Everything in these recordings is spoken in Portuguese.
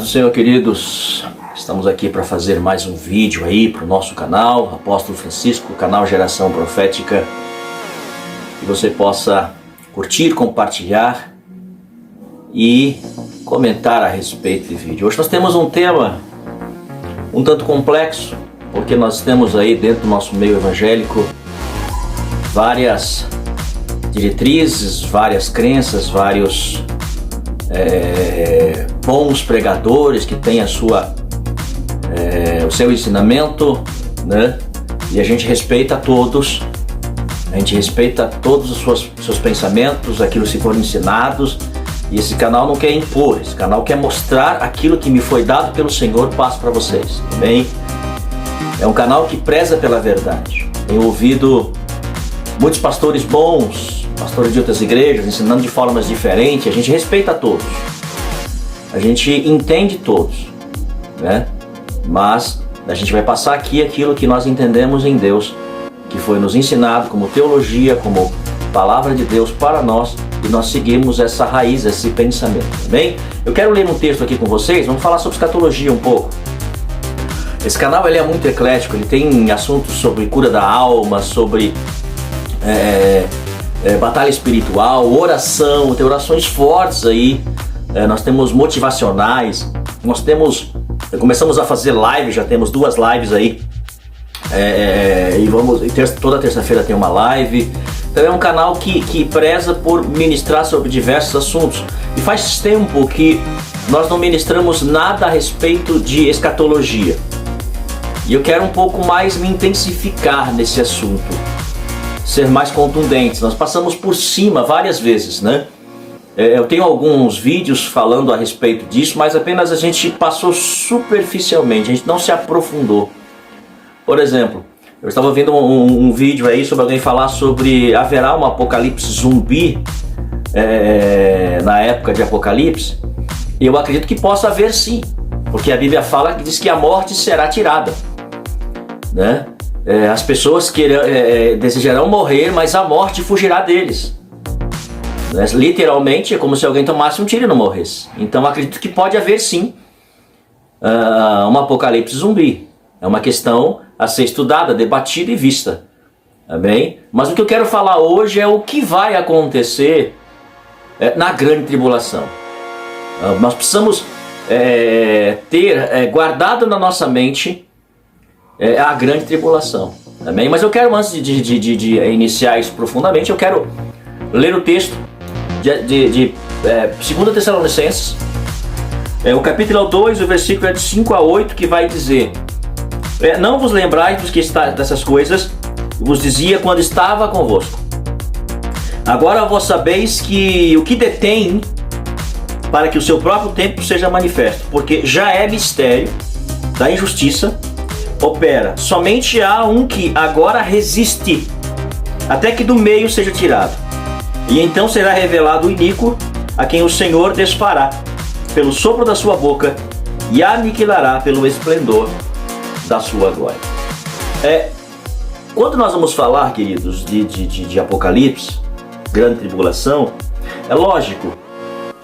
Paz do Senhor, queridos. Estamos aqui para fazer mais um vídeo aí para o nosso canal, Apóstolo Francisco, canal Geração Profética. Que você possa curtir, compartilhar e comentar a respeito do vídeo. Hoje nós temos um tema um tanto complexo, porque nós temos aí dentro do nosso meio evangélico várias diretrizes, várias crenças, vários bons pregadores que têm o seu ensinamento, né? E a gente respeita todos, os seus pensamentos, aquilo que foram ensinados. E esse canal não quer impor, esse canal quer mostrar aquilo que me foi dado pelo Senhor, passo para vocês, amém? É um canal que preza pela verdade. Tenho ouvido muitos pastores bons, pastores de outras igrejas, ensinando de formas diferentes. A gente respeita todos, a gente entende todos, né? Mas a gente vai passar aqui aquilo que nós entendemos em Deus, que foi nos ensinado como teologia, como palavra de Deus para nós, e nós seguimos essa raiz, esse pensamento, bem? Eu quero ler um texto aqui com vocês, vamos falar sobre escatologia um pouco. Esse canal ele é muito eclético, ele tem assuntos sobre cura da alma, sobre batalha espiritual, oração, tem orações fortes aí, nós temos motivacionais, começamos a fazer live, já temos 2 lives aí, toda terça-feira tem uma live. Então é um canal que preza por ministrar sobre diversos assuntos. E faz tempo que nós não ministramos nada a respeito de escatologia. E eu quero um pouco mais me intensificar nesse assunto, ser mais contundentes. Nós passamos por cima várias vezes, né? Eu tenho alguns vídeos falando a respeito disso, mas apenas a gente passou superficialmente, a gente não se aprofundou. Por exemplo, eu estava vendo um vídeo aí sobre alguém falar sobre haverá um apocalipse zumbi na época de Apocalipse. E eu acredito que possa haver sim, porque a Bíblia fala que diz que a morte será tirada, né? As pessoas desejarão morrer, mas a morte fugirá deles. Literalmente é como se alguém tomasse um tiro e não morresse. Então acredito que pode haver sim um apocalipse zumbi. É uma questão a ser estudada, debatida e vista, amém? Mas o que eu quero falar hoje é o que vai acontecer na grande tribulação. Nós precisamos ter guardado na nossa mente a grande tribulação, amém? Mas eu quero, antes de iniciar isso profundamente, eu quero ler o texto de 2 Tessalonicenses, o capítulo 2, o versículo é de 5 a 8, que vai dizer: não vos lembrais dos que está dessas coisas, vos dizia quando estava convosco. Agora vós sabeis que o que detém, para que o seu próprio tempo seja manifesto, porque já é mistério da injustiça, opera. Somente há um que agora resiste, até que do meio seja tirado. E então será revelado o iníquo, a quem o Senhor desfará pelo sopro da sua boca e aniquilará pelo esplendor da sua glória. Quando nós vamos falar, queridos, de Apocalipse, grande tribulação, é lógico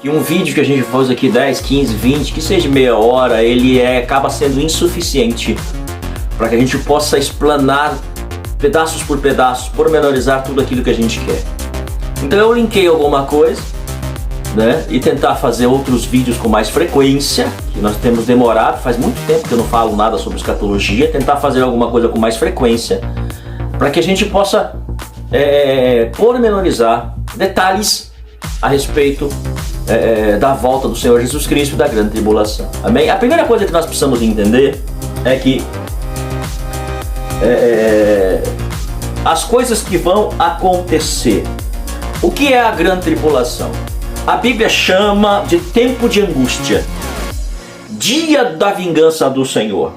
que um vídeo que a gente faz aqui 10, 15, 20, que seja meia hora, ele acaba sendo insuficiente para que a gente possa explanar pedaços por pedaços, pormenorizar tudo aquilo que a gente quer. Então eu linkei alguma coisa, né, e tentar fazer outros vídeos com mais frequência, que nós temos demorado, faz muito tempo que eu não falo nada sobre escatologia, tentar fazer alguma coisa com mais frequência, para que a gente possa pormenorizar detalhes a respeito da volta do Senhor Jesus Cristo e da grande tribulação, amém? A primeira coisa que nós precisamos entender é que as coisas que vão acontecer. O que é a grande tribulação? A Bíblia chama de tempo de angústia, dia da vingança do Senhor,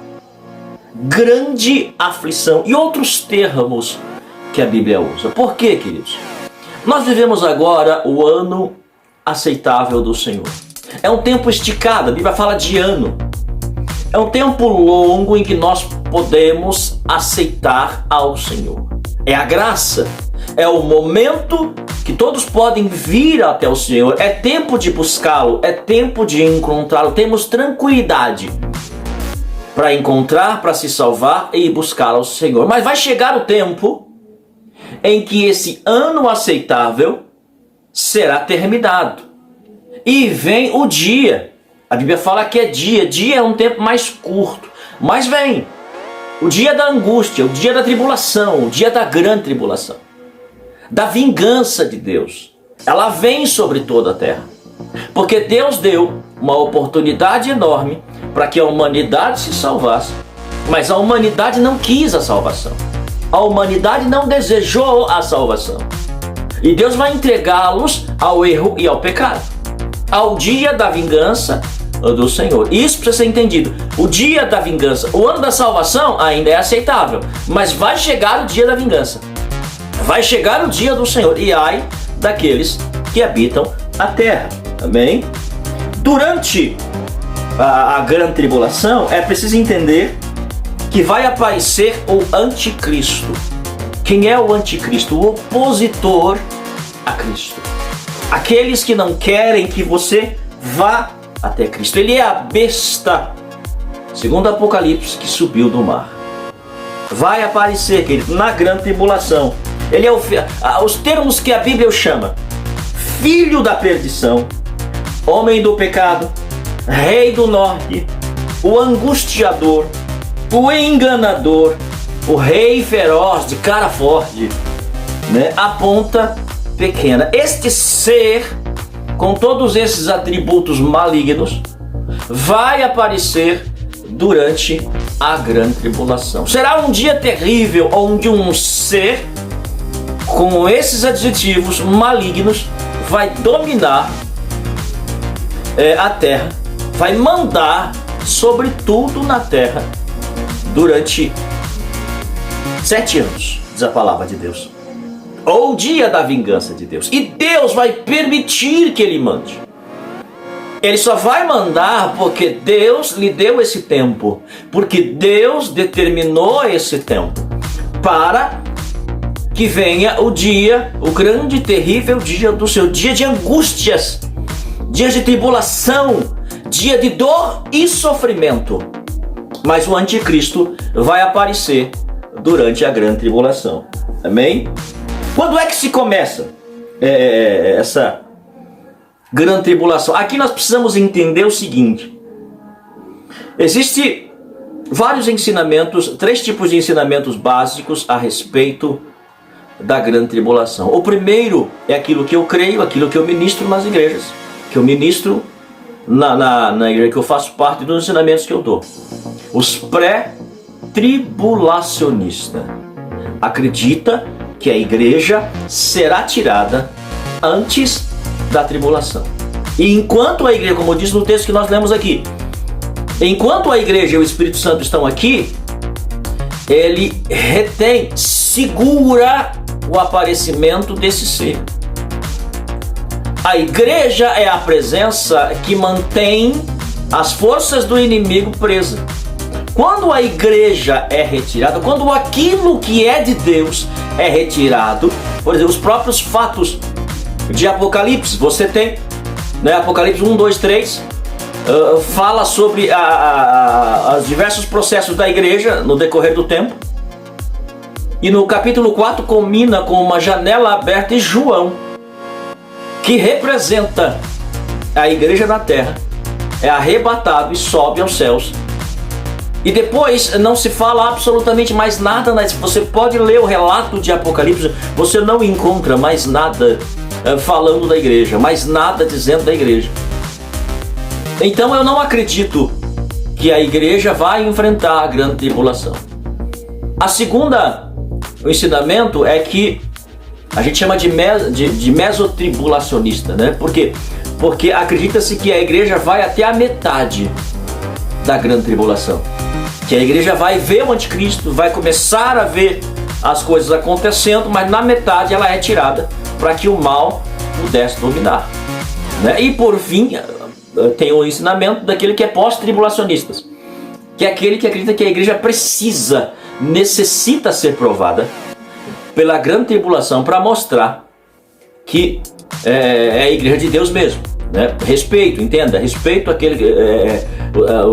grande aflição e outros termos que a Bíblia usa. Por quê, queridos? Nós vivemos agora o ano aceitável do Senhor. É um tempo esticado, a Bíblia fala de ano. É um tempo longo em que nós podemos aceitar ao Senhor. É a graça, é o momento que todos podem vir até o Senhor. É tempo de buscá-lo, é tempo de encontrá-lo. Temos tranquilidade para encontrar, para se salvar e buscar ao Senhor. Mas vai chegar o tempo em que esse ano aceitável será terminado. E vem o dia. A Bíblia fala que é dia. Dia é um tempo mais curto. Mas vem o dia da angústia, o dia da tribulação, o dia da grande tribulação, da vingança de Deus. Ela vem sobre toda a terra. Porque Deus deu uma oportunidade enorme para que a humanidade se salvasse. Mas a humanidade não quis a salvação. A humanidade não desejou a salvação. E Deus vai entregá-los ao erro e ao pecado, ao dia da vingança do Senhor. Isso precisa ser entendido. O dia da vingança, o ano da salvação ainda é aceitável, mas vai chegar o dia da vingança. Vai chegar o dia do Senhor. E ai daqueles que habitam a terra. Amém? Durante a grande tribulação, é preciso entender que vai aparecer o anticristo. Quem é o anticristo? O opositor a Cristo. Aqueles que não querem que você vá até Cristo. Ele é a besta, segundo Apocalipse, que subiu do mar. Vai aparecer, querido, na grande tribulação. Ele é os termos que a Bíblia chama: filho da perdição, homem do pecado, rei do norte, o angustiador, o enganador, o rei feroz de cara forte, né? A ponta pequena. Este ser, com todos esses atributos malignos, vai aparecer durante a grande tribulação. Será um dia terrível onde um ser com esses adjetivos malignos vai dominar a terra, vai mandar sobre tudo na terra durante 7 anos, diz a palavra de Deus. Ou o dia da vingança de Deus. E Deus vai permitir que ele mande. Ele só vai mandar porque Deus lhe deu esse tempo. Porque Deus determinou esse tempo para que venha o dia, o grande e terrível dia do seu, dia de angústias, dia de tribulação, dia de dor e sofrimento. Mas o anticristo vai aparecer durante a grande tribulação. Amém? Quando é que se começa essa grande tribulação? Aqui nós precisamos entender o seguinte: existem vários ensinamentos, 3 tipos de ensinamentos básicos a respeito da grande tribulação. O primeiro é aquilo que eu creio, aquilo que eu ministro nas igrejas, que eu ministro na igreja que eu faço parte, dos ensinamentos que eu dou. Os pré-tribulacionistas acreditam que a igreja será tirada antes da tribulação. E enquanto a igreja, como diz no texto que nós lemos aqui, enquanto a igreja e o Espírito Santo estão aqui, ele retém, segura o aparecimento desse ser. A igreja é a presença que mantém as forças do inimigo presas. Quando a igreja é retirada, quando aquilo que é de Deus é retirado, por exemplo, os próprios fatos de Apocalipse, você tem, né, Apocalipse 1, 2, 3, fala sobre os diversos processos da igreja no decorrer do tempo. E no capítulo 4 culmina com uma janela aberta em João, que representa a igreja na terra, é arrebatado e sobe aos céus. E depois não se fala absolutamente mais nada. Você pode ler o relato de Apocalipse, você não encontra mais nada falando da igreja, mais nada dizendo da igreja. Então eu não acredito que a igreja vai enfrentar a grande tribulação. O ensinamento é que a gente chama de mesotribulacionista, né? Por quê? Porque acredita-se que a igreja vai até a metade da grande tribulação. Que a igreja vai ver o anticristo, vai começar a ver as coisas acontecendo, mas na metade ela é tirada para que o mal pudesse dominar, né? E por fim, tem o ensinamento daquele que é pós-tribulacionistas, que é aquele que acredita que a igreja necessita ser provada pela grande tribulação para mostrar que é a igreja de Deus mesmo, né? Respeito, entenda, respeito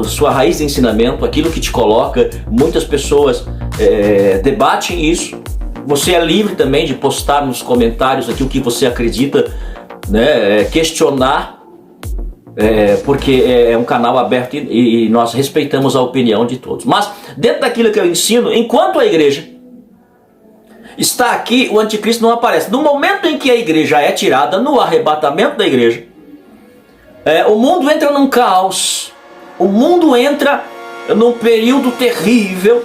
sua raiz de ensinamento, aquilo que te coloca. Muitas pessoas debatem isso. Você é livre também de postar nos comentários aqui o que você acredita, né? Questionar, porque é um canal aberto e nós respeitamos a opinião de todos. Mas dentro daquilo que eu ensino, enquanto a igreja está aqui, o anticristo não aparece. No momento em que a igreja é tirada, no arrebatamento da igreja, o mundo entra num caos. O mundo entra num período terrível,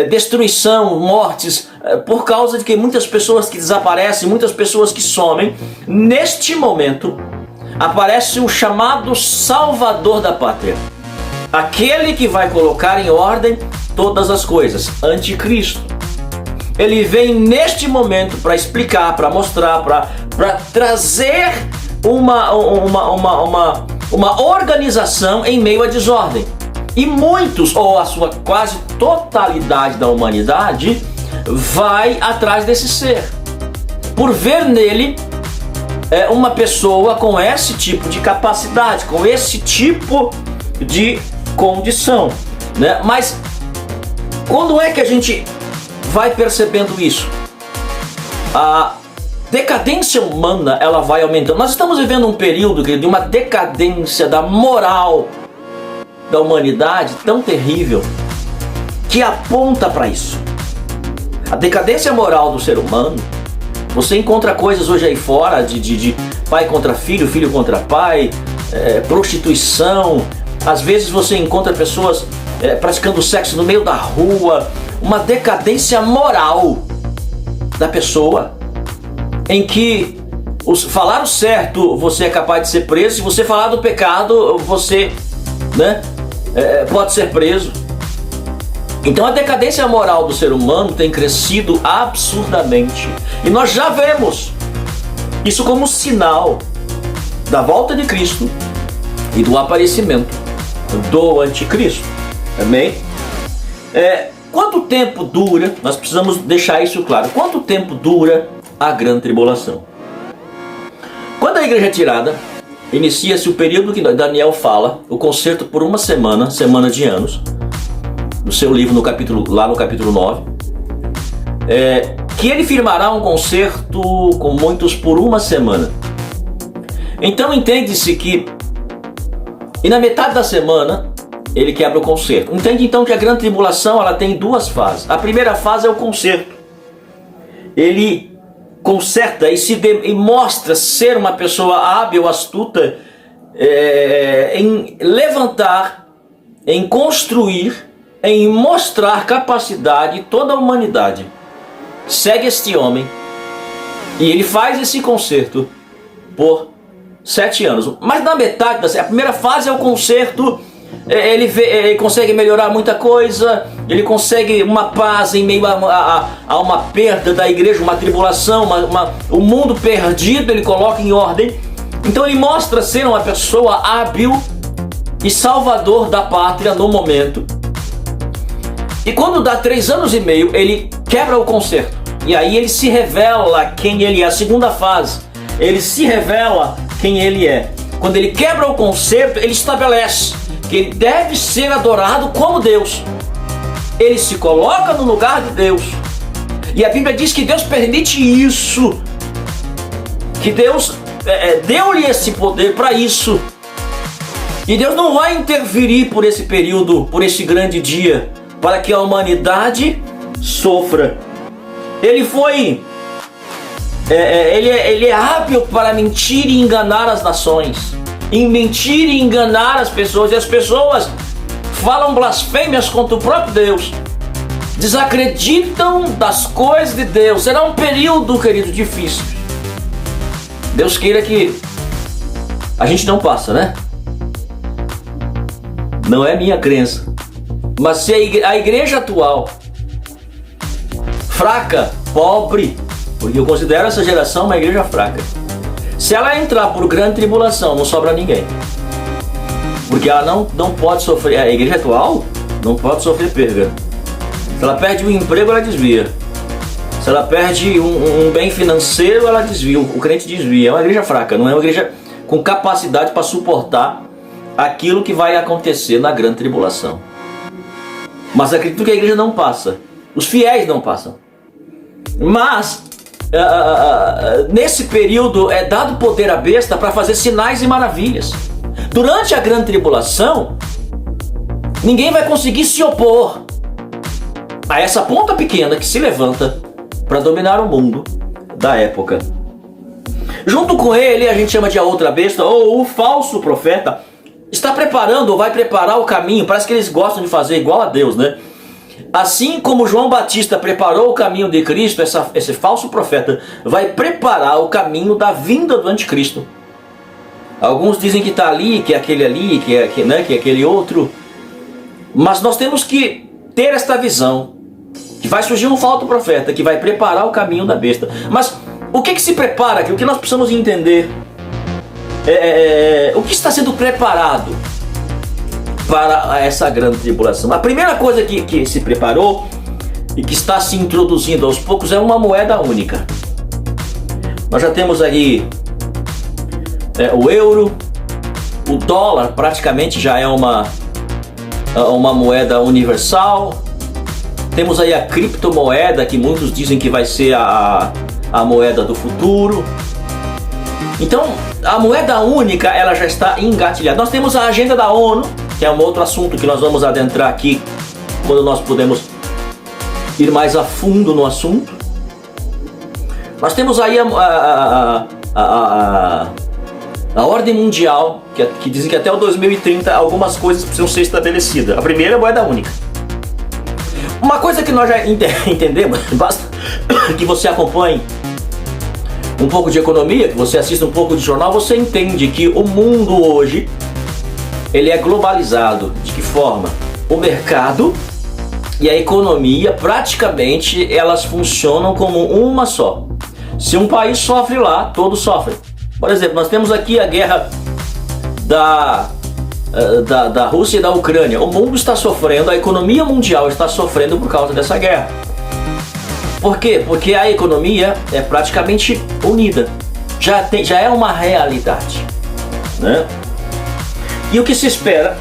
destruição, mortes, por causa de que muitas pessoas que desaparecem, muitas pessoas que somem. Neste momento aparece o chamado Salvador da pátria, aquele que vai colocar em ordem todas as coisas, Anticristo. Ele vem neste momento para explicar, para mostrar, para trazer uma organização em meio à desordem. E muitos, ou a sua quase totalidade da humanidade, vai atrás desse ser, por ver nele uma pessoa com esse tipo de capacidade, com esse tipo de condição, né? Mas quando é que a gente vai percebendo isso? A decadência humana, ela vai aumentando. Nós estamos vivendo um período de uma decadência da moral da humanidade tão terrível, que aponta para isso. A decadência moral do ser humano. Você encontra coisas hoje aí fora de pai contra filho, filho contra pai, prostituição. Às vezes você encontra pessoas praticando sexo no meio da rua. Uma decadência moral da pessoa, em que falar o certo você é capaz de ser preso. Se você falar do pecado, você, né, pode ser preso. Então a decadência moral do ser humano tem crescido absurdamente. E nós já vemos isso como sinal da volta de Cristo e do aparecimento do anticristo. Amém? Quanto tempo dura, nós precisamos deixar isso claro, quanto tempo dura a grande tribulação? Quando a igreja é tirada, inicia-se o período que Daniel fala, o concerto por uma semana, semana de anos, no seu livro, lá no capítulo 9, que ele firmará um concerto com muitos por uma semana. Então entende-se que, e na metade da semana, ele quebra o concerto. Entende então que a grande tribulação, ela tem duas fases. A primeira fase é o concerto. Ele conserta e mostra ser uma pessoa hábil, astuta, em levantar, em construir, em mostrar capacidade. Toda a humanidade segue este homem e ele faz esse concerto por 7 anos. Mas na metade, a primeira fase é o concerto. Ele consegue melhorar muita coisa, ele consegue uma paz em meio a uma perda da igreja, uma tribulação, o mundo perdido, ele coloca em ordem. Então ele mostra ser uma pessoa hábil e salvador da pátria no momento. E quando dá 3 anos e meio, ele quebra o concerto. E aí ele se revela quem ele é. A segunda fase, ele se revela quem ele é. Quando ele quebra o concerto, ele estabelece que ele deve ser adorado como Deus. Ele se coloca no lugar de Deus. E a Bíblia diz que Deus permite isso. Que Deus deu-lhe esse poder para isso. E Deus não vai interferir por esse período, por esse grande dia, para que a humanidade sofra. Ele foi... ele é hábil para mentir e enganar as nações. Em mentir e enganar as pessoas. E as pessoas falam blasfêmias contra o próprio Deus. Desacreditam das coisas de Deus. Será um período, querido, difícil. Deus queira que a gente não passa, né? Não é minha crença. Mas se a igreja atual, fraca, pobre, porque eu considero essa geração uma igreja fraca, se ela entrar por grande tribulação, não sobra ninguém. Porque ela não pode sofrer, a igreja atual não pode sofrer perda. Se ela perde o emprego, ela desvia. Se ela perde um bem financeiro, ela desvia, o crente desvia. É uma igreja fraca, não é uma igreja com capacidade para suportar aquilo que vai acontecer na grande tribulação. Mas acredito que a igreja não passa, os fiéis não passam. Mas nesse período é dado poder à besta para fazer sinais e maravilhas. Durante a grande tribulação, ninguém vai conseguir se opor a essa ponta pequena que se levanta para dominar o mundo da época. Junto com ele, a gente chama de a outra besta, ou o falso profeta, está preparando ou vai preparar o caminho. Parece que eles gostam de fazer igual a Deus, né? Assim como João Batista preparou o caminho de Cristo, esse falso profeta vai preparar o caminho da vinda do anticristo. Alguns dizem que está ali, que é aquele ali, que é aquele outro. Mas nós temos que ter esta visão, que vai surgir um falso profeta, que vai preparar o caminho da besta. Mas o que se prepara? O que nós precisamos entender o que está sendo preparado para essa grande tribulação. A primeira coisa que se preparou e que está se introduzindo aos poucos é uma moeda única. Nós já temos aí o euro, o dólar praticamente já é uma moeda universal. Temos aí a criptomoeda, que muitos dizem que vai ser a moeda do futuro. Então, a moeda única, ela já está engatilhada. Nós temos a agenda da ONU, que é um outro assunto que nós vamos adentrar aqui quando nós podemos ir mais a fundo no assunto. Nós temos aí a ordem mundial, que dizem que até o 2030 algumas coisas precisam ser estabelecidas. A primeira é a moeda única. Uma coisa que nós já entendemos, basta que você acompanhe um pouco de economia, que você assista um pouco de jornal, você entende que o mundo hoje, ele é globalizado. De que forma? O mercado e a economia, praticamente, elas funcionam como uma só. Se um país sofre lá, todos sofrem. Por exemplo, nós temos aqui a guerra da Rússia e da Ucrânia. O mundo está sofrendo, a economia mundial está sofrendo por causa dessa guerra. Por quê? Porque a economia é praticamente unida. Já é uma realidade, né? E o que se espera?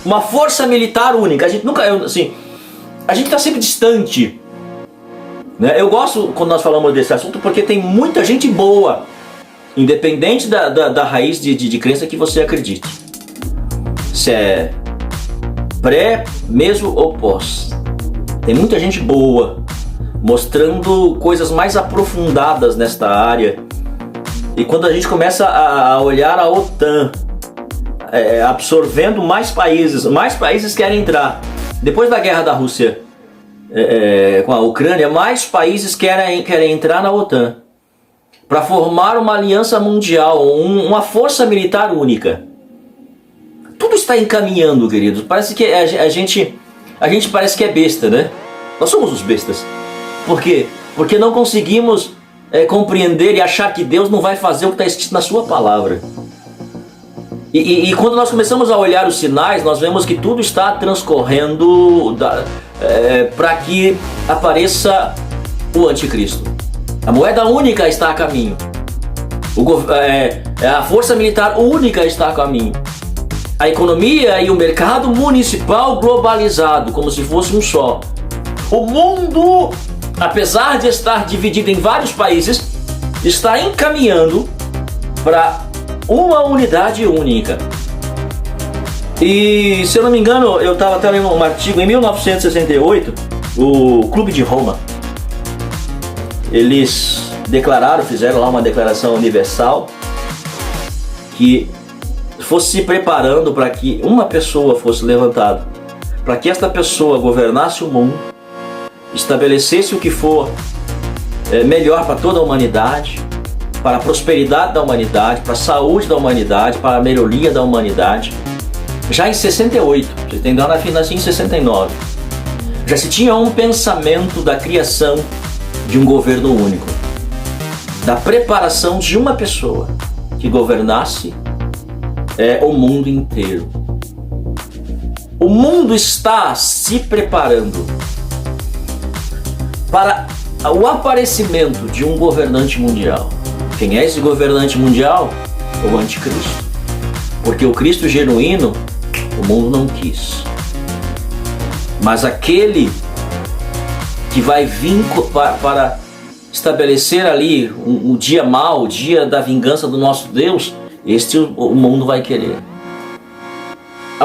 Uma força militar única. A gente nunca, a gente está sempre distante, né? Eu gosto quando nós falamos desse assunto porque tem muita gente boa, independente da raiz de crença que você acredite. Se é pré, meso ou pós. Tem muita gente boa, mostrando coisas mais aprofundadas nesta área. E quando a gente começa a olhar a OTAN absorvendo mais países querem entrar. Depois da guerra da Rússia com a Ucrânia, mais países querem entrar na OTAN para formar uma aliança mundial, uma força militar única. Tudo está encaminhando, queridos. Parece que a gente parece que é besta, né? Nós somos os bestas. Por quê? Porque não conseguimos compreender e achar que Deus não vai fazer o que está escrito na sua palavra. E quando nós começamos a olhar os sinais, nós vemos que tudo está transcorrendo para que apareça o anticristo. A moeda única está a caminho. A força militar única está a caminho. A economia e o mercado municipal globalizado, como se fosse um só. O mundo, apesar de estar dividido em vários países, está encaminhando para uma unidade única. E, se eu não me engano, eu estava até lendo um artigo em 1968, o Clube de Roma, eles fizeram lá uma declaração universal que fosse se preparando para que uma pessoa fosse levantada, para que esta pessoa governasse o mundo, estabelecesse o que for melhor para toda a humanidade, para a prosperidade da humanidade, para a saúde da humanidade, para a melhoria da humanidade. Já em 68, você tem lá nasci em 69, já se tinha um pensamento da criação de um governo único, da preparação de uma pessoa que governasse o mundo inteiro. O mundo está se preparando para o aparecimento de um governante mundial. Quem é esse governante mundial? O anticristo. Porque o Cristo genuíno, o mundo não quis. Mas aquele que vai vir para estabelecer ali um dia mau, o dia da vingança do nosso Deus, este o mundo vai querer.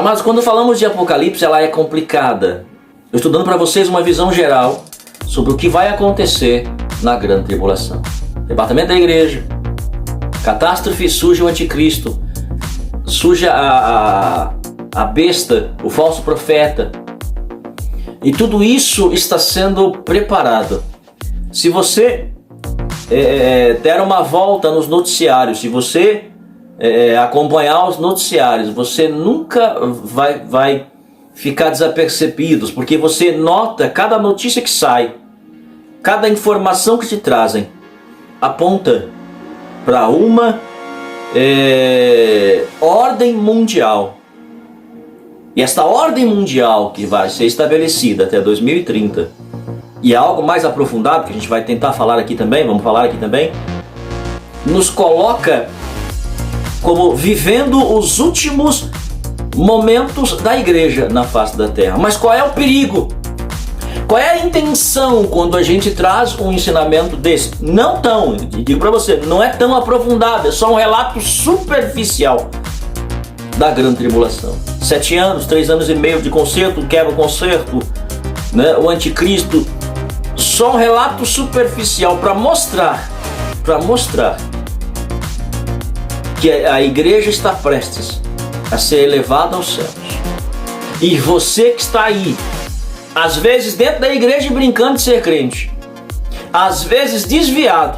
Mas quando falamos de Apocalipse, ela é complicada. Eu estou dando para vocês uma visão geral sobre o que vai acontecer na grande tribulação. Arrebatamento da igreja, catástrofe, surge o anticristo, surge a besta, o falso profeta. E tudo isso está sendo preparado. Se você der uma volta nos noticiários, se você acompanhar os noticiários, você nunca vai ficar desapercebido, porque você nota cada notícia que sai, cada informação que te trazem, aponta para uma ordem mundial. E esta ordem mundial que vai ser estabelecida até 2030, e é algo mais aprofundado que a gente vai tentar falar aqui também, nos coloca como vivendo os últimos momentos da igreja na face da terra. Mas qual é o perigo? Qual é a intenção quando a gente traz um ensinamento desse? Não tão, digo para você, não é tão aprofundado, é só um relato superficial da grande tribulação. 7 anos, 3 anos e meio de concerto, quebra-concerto, né? O anticristo, só um relato superficial para mostrar que a igreja está prestes a ser elevada aos céus. E você que está aí, às vezes dentro da igreja brincando de ser crente, às vezes desviado,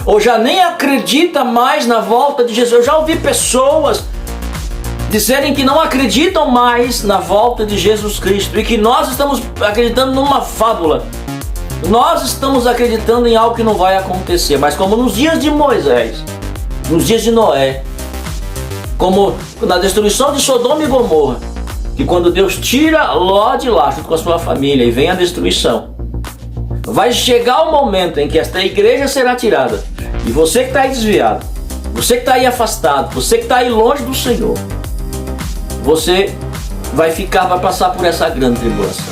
ou já nem acredita mais na volta de Jesus. Eu já ouvi pessoas dizerem que não acreditam mais na volta de Jesus Cristo e que nós estamos acreditando numa fábula. Nós estamos acreditando em algo que não vai acontecer, mas como nos dias de Moisés, nos dias de Noé, como na destruição de Sodoma e Gomorra, que quando Deus tira Ló de lá junto com a sua família e vem a destruição, vai chegar o momento em que esta igreja será tirada, e você que está aí desviado, você que está aí afastado, você que está aí longe do Senhor, você vai passar por essa grande tribulação.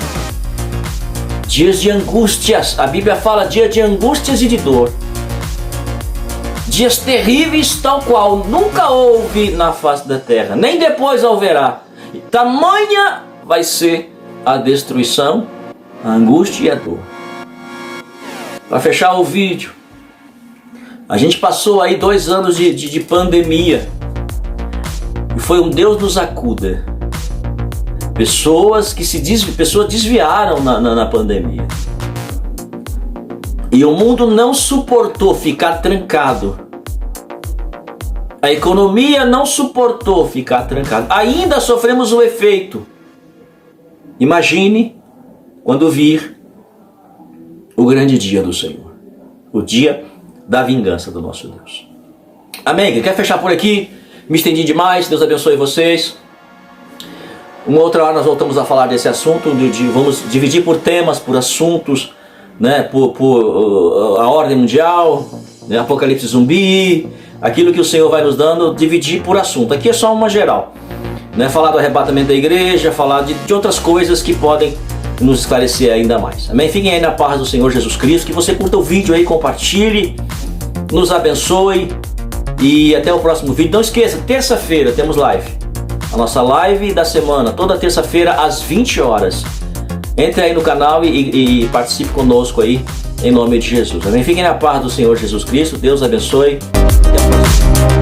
Dias de angústias, a Bíblia fala dia de angústias e de dor. Dias terríveis tal qual nunca houve na face da terra, nem depois haverá. Tamanha vai ser a destruição, a angústia e a dor. Para fechar o vídeo, a gente passou aí 2 anos de pandemia. E foi um Deus nos acuda. Pessoas desviaram na pandemia. E o mundo não suportou ficar trancado. A economia não suportou ficar trancado. Ainda sofremos o efeito. Imagine quando vir o grande dia do Senhor. O dia da vingança do nosso Deus. Amém? Quer fechar por aqui? Me estendi demais. Deus abençoe vocês. Uma outra hora nós voltamos a falar desse assunto. Vamos dividir por temas, por assuntos, né? Por a ordem mundial, né? Apocalipse zumbi, aquilo que o Senhor vai nos dando, dividir por assunto. Aqui é só uma geral, né? Falar do arrebatamento da igreja, falar de outras coisas que podem nos esclarecer ainda mais. Amém? Fiquem aí na paz do Senhor Jesus Cristo. Que você curta o vídeo aí, compartilhe, nos abençoe e até o próximo vídeo. Não esqueça, terça-feira temos live. A nossa live da semana, toda terça-feira às 20 horas. Entre aí no canal e participe conosco aí, em nome de Jesus. Amém? Fiquem na paz do Senhor Jesus Cristo. Deus abençoe. Até a próxima.